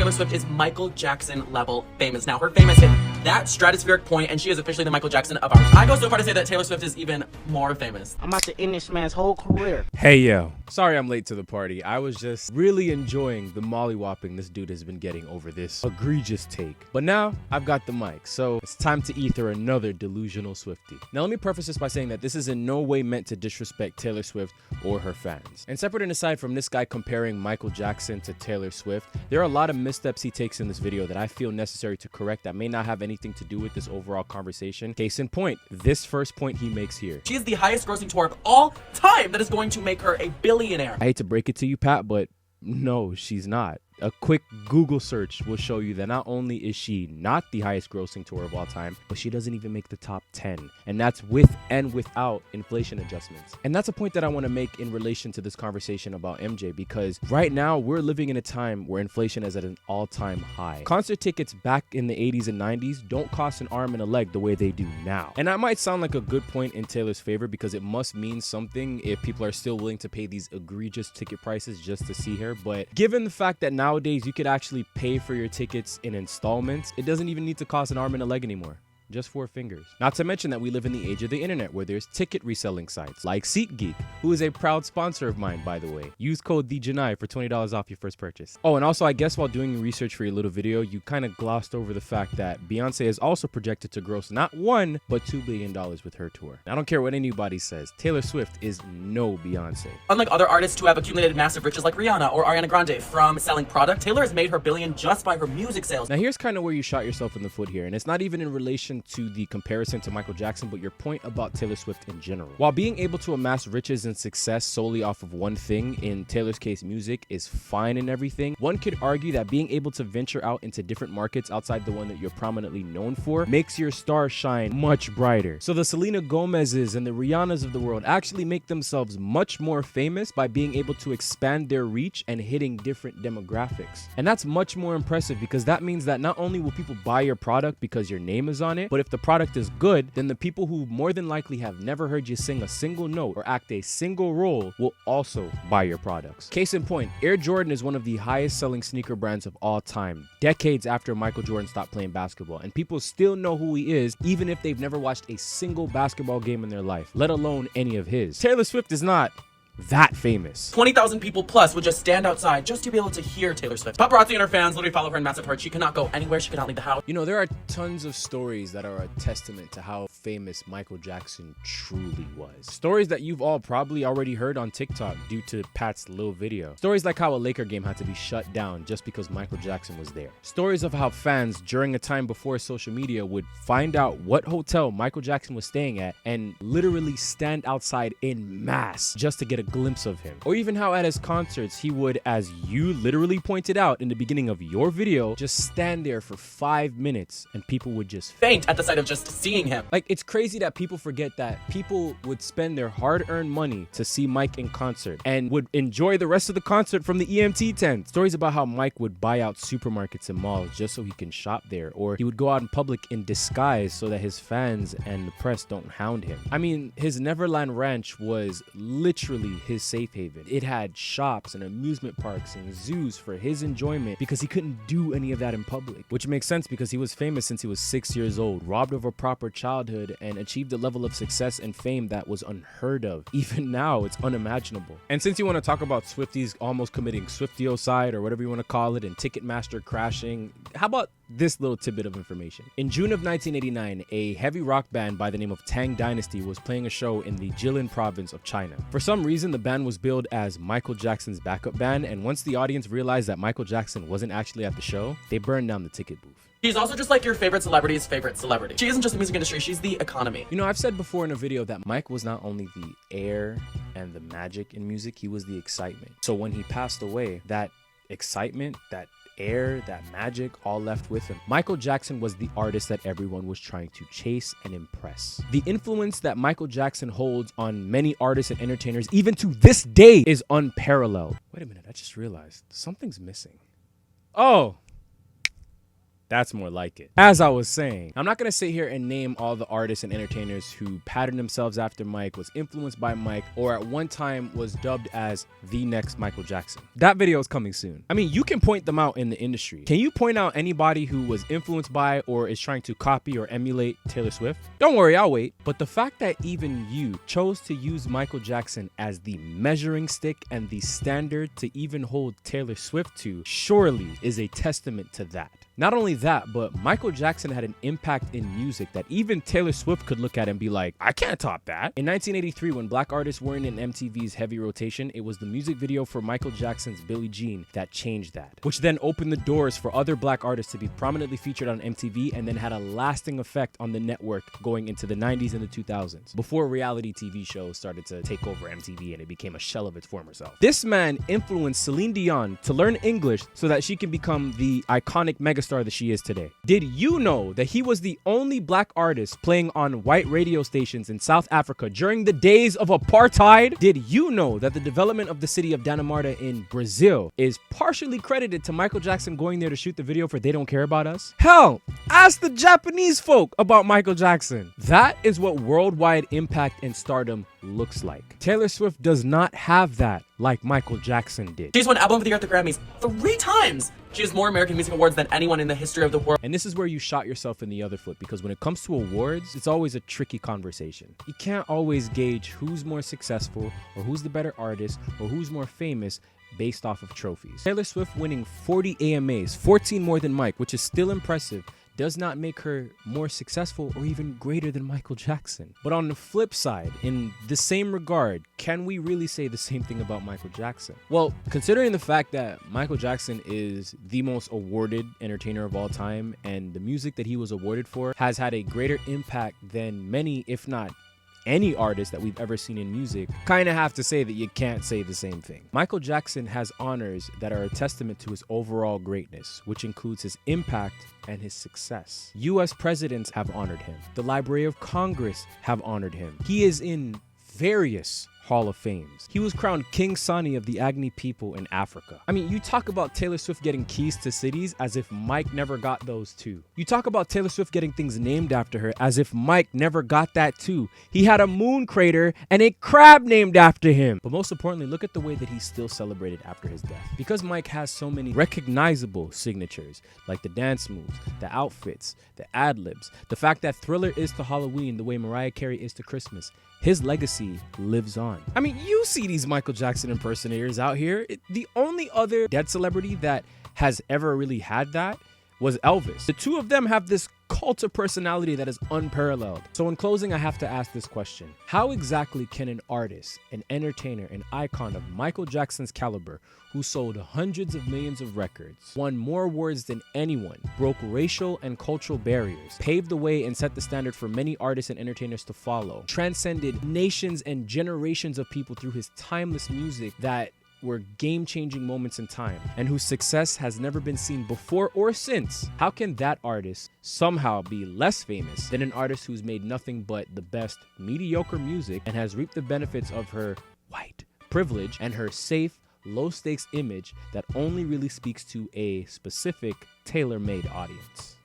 Taylor Swift is Michael Jackson level famous. Now, her fame has hit that stratospheric point, and she is officially the Michael Jackson of ours. I go so far to say that Taylor Swift is even more famous. I'm about to end this man's whole career. Hey yo, sorry I'm late to the party. I was just really enjoying the mollywhopping this dude has been getting over this egregious take. But now I've got the mic, so it's time to ether another delusional Swifty. Now let me preface this by saying that this is in no way meant to disrespect Taylor Swift or her fans. And separate and aside from this guy comparing Michael Jackson to Taylor Swift, there are a lot of missteps he takes in this video that I feel necessary to correct that may not have anything to do with this overall conversation. Case in point, this first point he makes here. She is the highest grossing tour of all time that is going to make her a billionaire. I hate to break it to you, Pat, but no, she's not. A quick Google search will show you that not only is she not the highest grossing tour of all time, but she doesn't even make the top 10. And that's with and without inflation adjustments. And that's a point that I want to make in relation to this conversation about MJ, because right now we're living in a time where inflation is at an all-time high. Concert tickets back in the 80s and 90s don't cost an arm and a leg the way they do now. And that might sound like a good point in Taylor's favor, because it must mean something if people are still willing to pay these egregious ticket prices just to see her. But given the fact that nowadays you could actually pay for your tickets in installments, it doesn't even need to cost an arm and a leg anymore. Just 4 fingers. Not to mention that we live in the age of the internet where there's ticket reselling sites like SeatGeek, who is a proud sponsor of mine, by the way. Use code DJANAI for $20 off your first purchase. Oh, and also I guess while doing research for your little video, you kind of glossed over the fact that Beyonce is also projected to gross not $1, but $2 billion with her tour. I don't care what anybody says, Taylor Swift is no Beyonce. Unlike other artists who have accumulated massive riches like Rihanna or Ariana Grande from selling product, Taylor has made her billion just by her music sales. Now here's kind of where you shot yourself in the foot here, and it's not even in relation to the comparison to Michael Jackson, but your point about Taylor Swift in general. While being able to amass riches and success solely off of one thing, in Taylor's case music, is fine and everything, one could argue that being able to venture out into different markets outside the one that you're prominently known for makes your star shine much brighter. So the Selena Gomez's and the Rihannas of the world actually make themselves much more famous by being able to expand their reach and hitting different demographics. And that's much more impressive, because that means that not only will people buy your product because your name is on it, but if the product is good, then the people who more than likely have never heard you sing a single note or act a single role will also buy your products. Case in point, Air Jordan is one of the highest selling sneaker brands of all time, decades after Michael Jordan stopped playing basketball, and people still know who he is even if they've never watched a single basketball game in their life, let alone any of his. Taylor Swift is not that famous. 20,000 people plus would just stand outside just to be able to hear Taylor Swift. Paparazzi and her fans literally follow her in massive herds. She cannot go anywhere. She cannot leave the house. You know, there are tons of stories that are a testament to how famous Michael Jackson truly was. Stories that you've all probably already heard on TikTok due to Pat's little video. Stories like how a Laker game had to be shut down just because Michael Jackson was there. Stories of how fans during a time before social media would find out what hotel Michael Jackson was staying at and literally stand outside in mass just to get a glimpse of him. Or even how at his concerts he would, as you literally pointed out in the beginning of your video, just stand there for 5 minutes and people would just faint at the sight of just seeing him. Like, it's crazy that people forget that people would spend their hard-earned money to see Mike in concert and would enjoy the rest of the concert from the EMT tent. Stories about how Mike would buy out supermarkets and malls just so he can shop there, or he would go out in public in disguise so that his fans and the press don't hound him. I mean, his Neverland Ranch was literally his safe haven. It had shops and amusement parks and zoos for his enjoyment because he couldn't do any of that in public, which makes sense because he was famous since he was 6 years old, robbed of a proper childhood, and achieved a level of success and fame that was unheard of. Even now, it's unimaginable. And since you want to talk about Swifties almost committing Swiftio-cide or whatever you want to call it, and Ticketmaster crashing, how about this little tidbit of information? In June of 1989, a heavy rock band by the name of Tang Dynasty was playing a show in the Jilin province of China. For some reason, the band was billed as Michael Jackson's backup band, and once the audience realized that Michael Jackson wasn't actually at the show, they burned down the ticket booth. She's also just like your favorite celebrity's favorite celebrity. She isn't just the music industry, she's the economy. You know, I've said before in a video that Mike was not only the air and the magic in music, he was the excitement. So when he passed away, that excitement, that air, that magic, all left with him. Michael Jackson was the artist that everyone was trying to chase and impress. The influence that Michael Jackson holds on many artists and entertainers, even to this day, is unparalleled. Wait a minute, I just realized something's missing. Oh! That's more like it. As I was saying, I'm not gonna sit here and name all the artists and entertainers who patterned themselves after Mike, was influenced by Mike, or at one time was dubbed as the next Michael Jackson. That video is coming soon. I mean, you can point them out in the industry. Can you point out anybody who was influenced by or is trying to copy or emulate Taylor Swift? Don't worry, I'll wait. But the fact that even you chose to use Michael Jackson as the measuring stick and the standard to even hold Taylor Swift to surely is a testament to that. Not only that, but Michael Jackson had an impact in music that even Taylor Swift could look at and be like, I can't top that. In 1983, when black artists weren't in MTV's heavy rotation, it was the music video for Michael Jackson's Billie Jean that changed that, which then opened the doors for other black artists to be prominently featured on MTV and then had a lasting effect on the network going into the 90s and the 2000s, before reality TV shows started to take over MTV and it became a shell of its former self. This man influenced Celine Dion to learn English so that she can become the iconic megastar that she is today. Did you know that he was the only black artist playing on white radio stations in South Africa during the days of apartheid? Did you know that the development of the city of Dinamarca in Brazil is partially credited to Michael Jackson going there to shoot the video for They Don't Care About Us? Hell, ask the Japanese folk about Michael Jackson. That is what worldwide impact and stardom looks like. Taylor Swift does not have that like Michael Jackson did. She's won Album of the Year at the Grammys 3 times. She has more American Music Awards than anyone in the history of the world. And this is where you shot yourself in the other foot, because when it comes to awards, it's always a tricky conversation. You can't always gauge who's more successful or who's the better artist or who's more famous based off of trophies. Taylor Swift winning 40 AMAs, 14 more than Mike, which is still impressive, does not make her more successful or even greater than Michael Jackson. But on the flip side, in the same regard, can we really say the same thing about Michael Jackson? Well, considering the fact that Michael Jackson is the most awarded entertainer of all time, and the music that he was awarded for has had a greater impact than many, if not any artist that we've ever seen in music, kind of have to say that you can't say the same thing. Michael Jackson has honors that are a testament to his overall greatness, which includes his impact and his success. US presidents have honored him. The Library of Congress have honored him. He is in various Hall of Fames. He was crowned King Sani of the Agni people in Africa. I mean, you talk about Taylor Swift getting keys to cities as if Mike never got those too. You talk about Taylor Swift getting things named after her as if Mike never got that too. He had a moon crater and a crab named after him. But most importantly, look at the way that he's still celebrated after his death. Because Mike has so many recognizable signatures, like the dance moves, the outfits, the ad-libs, the fact that Thriller is to Halloween the way Mariah Carey is to Christmas, his legacy lives on. I mean, you see these Michael Jackson impersonators out here. The only other dead celebrity that has ever really had that was Elvis. The two of them have this cult of personality that is unparalleled. So in closing, I have to ask this question. How exactly can an artist, an entertainer, an icon of Michael Jackson's caliber, who sold hundreds of millions of records, won more awards than anyone, broke racial and cultural barriers, paved the way and set the standard for many artists and entertainers to follow, transcended nations and generations of people through his timeless music that were game-changing moments in time, and whose success has never been seen before or since, how can that artist somehow be less famous than an artist who's made nothing but the best mediocre music and has reaped the benefits of her white privilege and her safe, low-stakes image that only really speaks to a specific tailor-made audience?